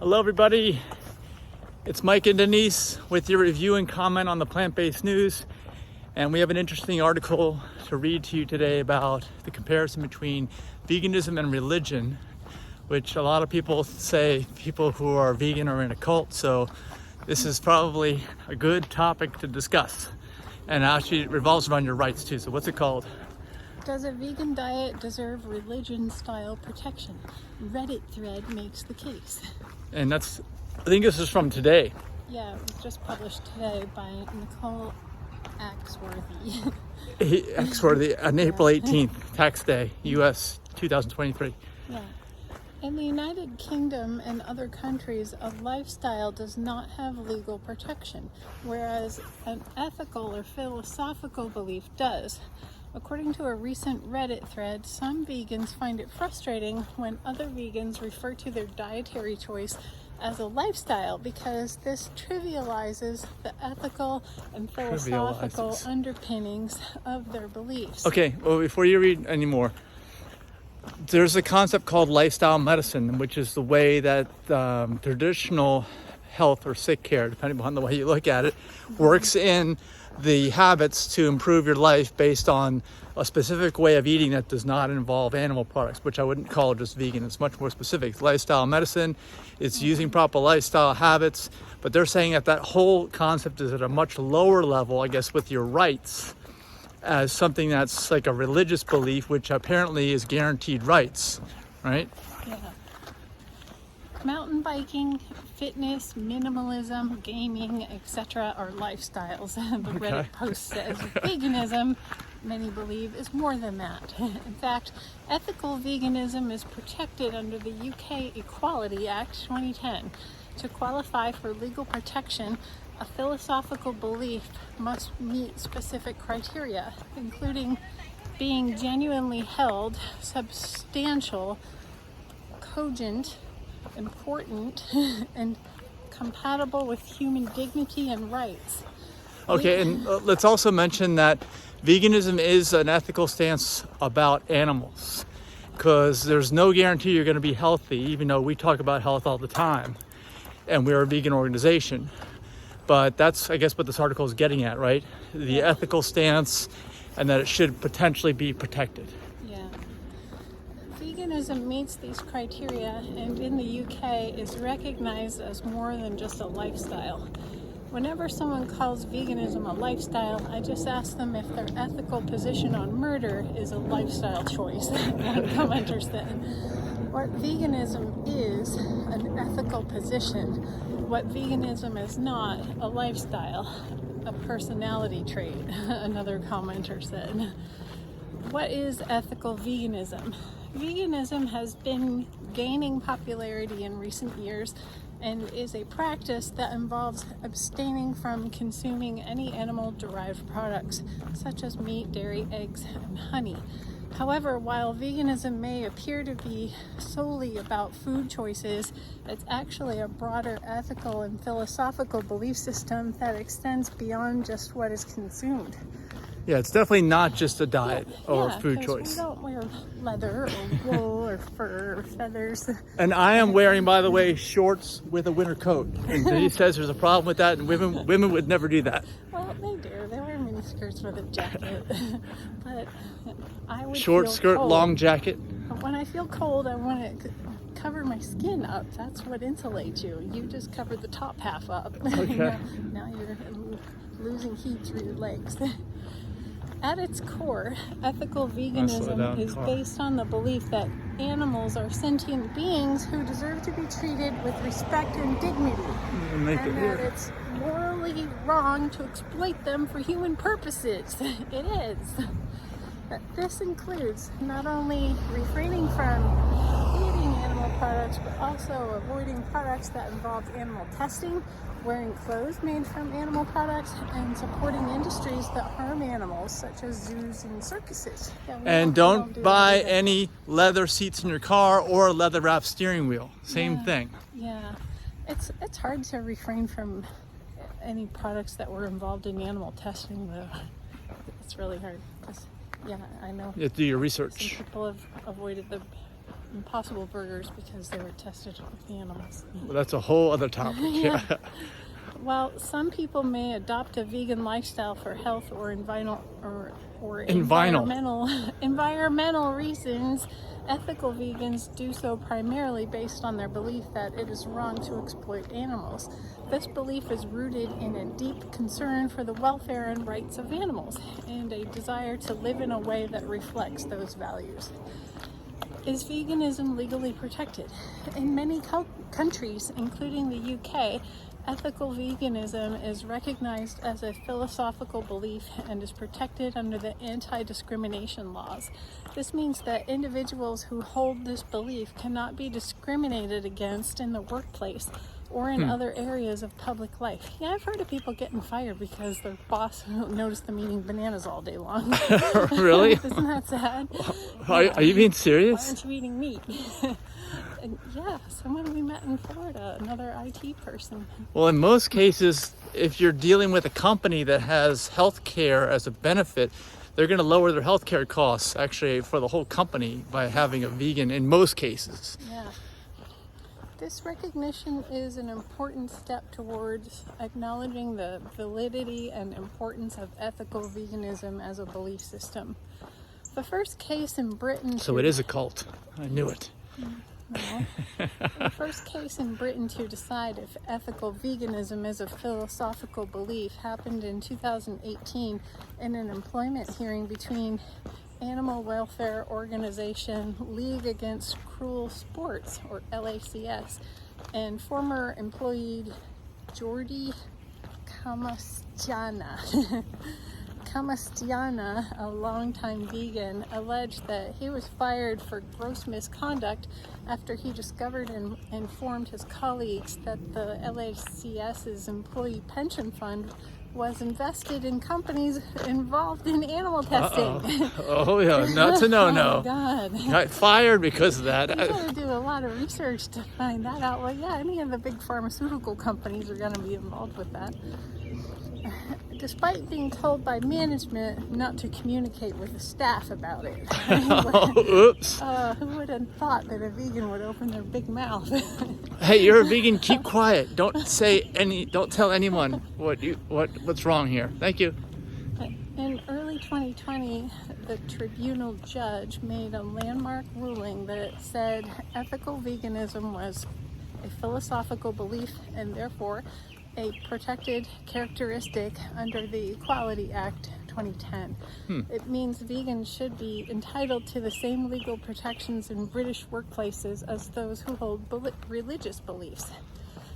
Hello everybody, it's Mike and Denise with your review and comment on the plant-based news, and we have an interesting article to read to you today about the comparison between veganism and religion, which a lot of people say people who are vegan are in a cult, so this is probably a good topic to discuss. And actually it revolves around your rights too. So what's it called? Does a vegan diet deserve religion-style protection? Reddit thread makes the case. And I think this is from today. Yeah, it was just published today by Nicole Axworthy. Axworthy on April 18th, tax day, US 2023. Yeah. In the United Kingdom and other countries, a lifestyle does not have legal protection, whereas an ethical or philosophical belief does. According to a recent Reddit thread, some vegans find it frustrating when other vegans refer to their dietary choice as a lifestyle because this trivializes the ethical and philosophical underpinnings of their beliefs. Okay, well, before you read anymore, there's a concept called lifestyle medicine, which is the way that traditional health or sick care, depending upon the way you look at it, works in the habits to improve your life based on a specific way of eating that does not involve animal products, which I wouldn't call just vegan. It's much more specific. Lifestyle medicine, it's using proper lifestyle habits, but they're saying that whole concept is at a much lower level, I guess, with your rights, as something that's like a religious belief, which apparently is guaranteed rights, right? Yeah. Mountain biking, fitness, minimalism, gaming, etc. are lifestyles. The Reddit post says veganism, many believe, is more than that. In fact, ethical veganism is protected under the UK Equality Act 2010. To qualify for legal protection, a philosophical belief must meet specific criteria, including being genuinely held, substantial, cogent, important, and compatible with human dignity and rights. Okay, and let's also mention that veganism is an ethical stance about animals, because there's no guarantee you're going to be healthy, even though we talk about health all the time, and we're a vegan organization. But that's, I guess, what this article is getting at, right? The ethical stance, and that it should potentially be protected. Yeah. Veganism meets these criteria, and in the UK is recognized as more than just a lifestyle. Whenever someone calls veganism a lifestyle, I just ask them if their ethical position on murder is a lifestyle choice. One commenter said, what veganism is an ethical position. What veganism is not, a lifestyle, a personality trait, another commenter said. What is ethical veganism? Veganism has been gaining popularity in recent years and is a practice that involves abstaining from consuming any animal-derived products, such as meat, dairy, eggs, and honey. However, while veganism may appear to be solely about food choices, it's actually a broader ethical and philosophical belief system that extends beyond just what is consumed. Yeah, it's definitely not just a diet or food 'cause choice. We don't wear leather or wool or fur or feathers. And I am wearing, by the way, shorts with a winter coat. And Denise says there's a problem with that, and women would never do that. Well, they do. They wear miniskirts with a jacket. But I would Short feel skirt, cold. long jacket. But when I feel cold, I want to cover my skin up. That's what insulates you. You just cover the top half up. Okay. Now you're losing heat through your legs. At its core, ethical veganism is based on the belief that animals are sentient beings who deserve to be treated with respect and dignity, and that it's morally wrong to exploit them for human purposes. It is. This includes not only refraining from eating animal products, but also avoiding products that involve animal testing, wearing clothes made from animal products, and supporting industries that harm animals, such as zoos and circuses. And don't buy any leather seats in your car or a leather wrapped steering wheel. Same thing. Yeah, it's hard to refrain from any products that were involved in animal testing, though. It's really hard. Yeah, I know. You have to do your Some research. people have avoided the Impossible Burgers because they were tested with the animals. Well, that's a whole other topic. Yeah. Well, some people may adopt a vegan lifestyle for health or environmental reasons. Ethical vegans do so primarily based on their belief that it is wrong to exploit animals. This belief is rooted in a deep concern for the welfare and rights of animals and a desire to live in a way that reflects those values. Is veganism legally protected? In many countries, including the UK, ethical veganism is recognized as a philosophical belief and is protected under the anti-discrimination laws. This means that individuals who hold this belief cannot be discriminated against in the workplace or in other areas of public life. Yeah, I've heard of people getting fired because their boss noticed them eating bananas all day long. Really? Isn't that sad? Are you being Why serious? aren't you eating meat? And yeah, someone we met in Florida, another IT person. Well, in most cases, if you're dealing with a company that has health care as a benefit, they're going to lower their health care costs actually for the whole company by having a vegan in most cases. Yeah. This recognition is an important step towards acknowledging the validity and importance of ethical veganism as a belief system. The first case in Britain... So it is a cult. I knew it. No. The first case in Britain to decide if ethical veganism is a philosophical belief happened in 2018 in an employment hearing between animal welfare organization League Against Cruel Sports, or LACS, and former employee Jordi Kamastiana, a longtime vegan, alleged that he was fired for gross misconduct after he discovered and informed his colleagues that the LACS's employee pension fund was invested in companies involved in animal testing. Oh, yeah, that's a no-no. Oh, God. Got fired because of that. You gotta do a lot of research to find that out. Well, yeah, any of the big pharmaceutical companies are gonna be involved with that. Despite being told by management not to communicate with the staff about it. Oops. Who would have thought that a vegan would open their big mouth? Hey, you're a vegan. Keep quiet. Don't tell anyone what's wrong here. Thank you. In early 2020, the tribunal judge made a landmark ruling that said ethical veganism was a philosophical belief and therefore a protected characteristic under the Equality Act 2010. It means vegans should be entitled to the same legal protections in British workplaces as those who hold religious beliefs.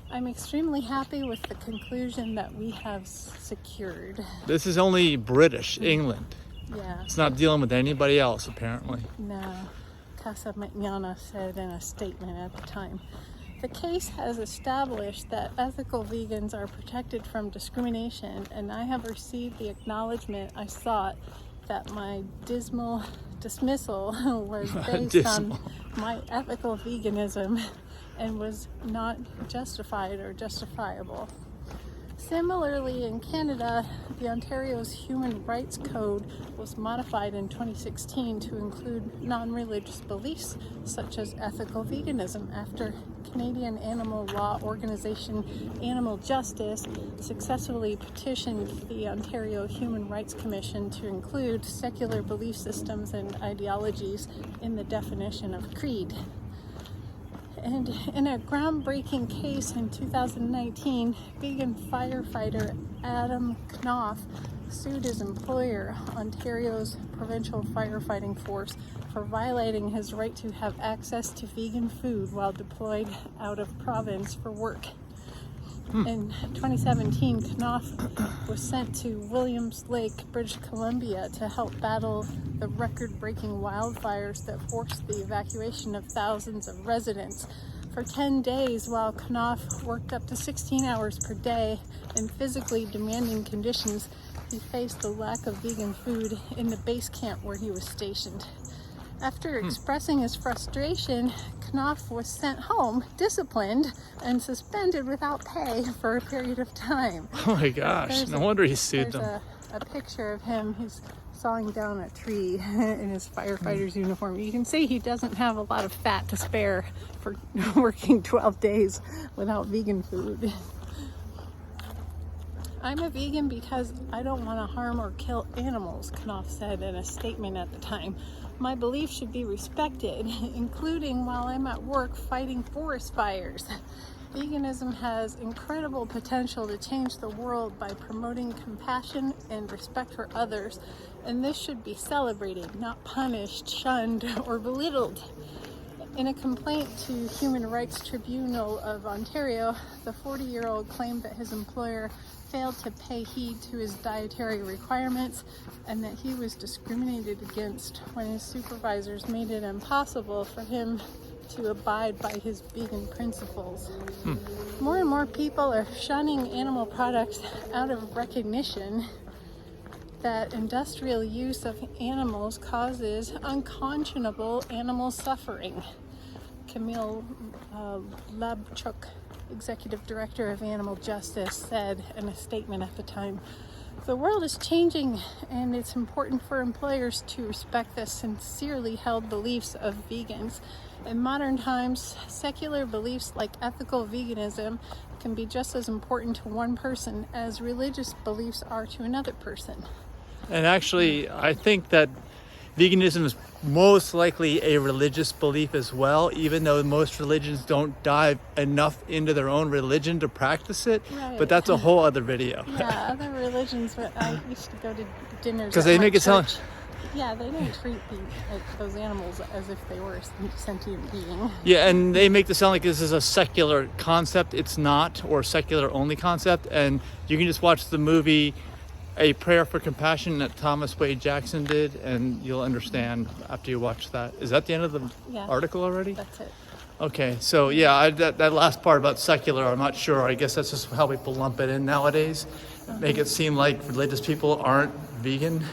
I'm extremely happy with the conclusion that we have secured. This is only British, England. Yeah. It's not dealing with anybody else, apparently. No, Casa Mañana said in a statement at the time. The case has established that ethical vegans are protected from discrimination, and I have received the acknowledgement I sought that my dismissal was based on my ethical veganism and was not justified or justifiable. Similarly, in Canada, the Ontario's Human Rights Code was modified in 2016 to include non-religious beliefs such as ethical veganism after Canadian animal law organization Animal Justice successfully petitioned the Ontario Human Rights Commission to include secular belief systems and ideologies in the definition of creed. And in a groundbreaking case in 2019, vegan firefighter Adam Knopf sued his employer, Ontario's provincial firefighting force, for violating his right to have access to vegan food while deployed out of province for work. In 2017, Knopf was sent to Williams Lake, British Columbia to help battle the record-breaking wildfires that forced the evacuation of thousands of residents. For 10 days, while Knopf worked up to 16 hours per day in physically demanding conditions, he faced the lack of vegan food in the base camp where he was stationed. After expressing his frustration, Knopf was sent home, disciplined, and suspended without pay for a period of time. Oh my gosh, no wonder he sued them. a picture of him. He's sawing down a tree in his firefighter's uniform. You can see he doesn't have a lot of fat to spare for working 12 days without vegan food. I'm a vegan because I don't want to harm or kill animals, Knopf said in a statement at the time. My beliefs should be respected, including while I'm at work fighting forest fires. Veganism has incredible potential to change the world by promoting compassion and respect for others, and this should be celebrated, not punished, shunned, or belittled. In a complaint to Human Rights Tribunal of Ontario, the 40-year-old claimed that his employer failed to pay heed to his dietary requirements and that he was discriminated against when his supervisors made it impossible for him to abide by his vegan principles. More and more people are shunning animal products out of recognition that industrial use of animals causes unconscionable animal suffering. Camille Labchuk, executive director of Animal Justice, said in a statement at the time, "The world is changing, and it's important for employers to respect the sincerely held beliefs of vegans. In modern times, secular beliefs like ethical veganism can be just as important to one person as religious beliefs are to another person." And actually, I think that veganism is most likely a religious belief as well, even though most religions don't dive enough into their own religion to practice it. Right. But that's a whole other video. Yeah, other religions, but I used to go to dinners Because at they my make it sound... church. Yeah, they don't treat those animals as if they were a sentient being. Yeah, and they make this sound like this is a secular concept. It's not, or a secular only concept. And you can just watch the movie A Prayer for Compassion that Thomas Wade Jackson did, and you'll understand after you watch that. Is that the end of the article already? That's it. Okay, so yeah, that last part about secular, I'm not sure. I guess that's just how people lump it in nowadays. Make it seem like religious people aren't vegan.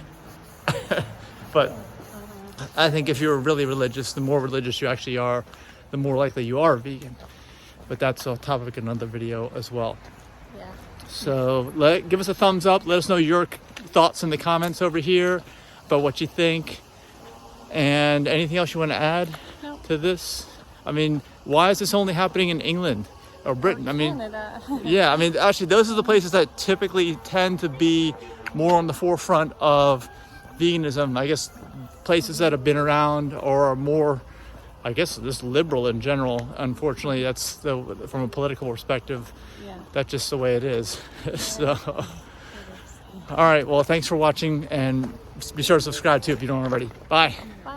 But I think if you're really religious, the more religious you actually are, the more likely you are vegan. But that's a topic in another video as well. Yeah. So give us a thumbs up. Let us know your thoughts in the comments over here about what you think. And anything else you want to add to this? I mean, why is this only happening in England or Britain? I mean, Canada. yeah, I mean, actually, those are the places that typically tend to be more on the forefront of veganism. I guess places that have been around or are more, I guess, just liberal in general. Unfortunately, that's from a political perspective. Yeah. That's just the way it is. So, all right. Well, thanks for watching, and be sure to subscribe too if you don't already. Bye. Bye.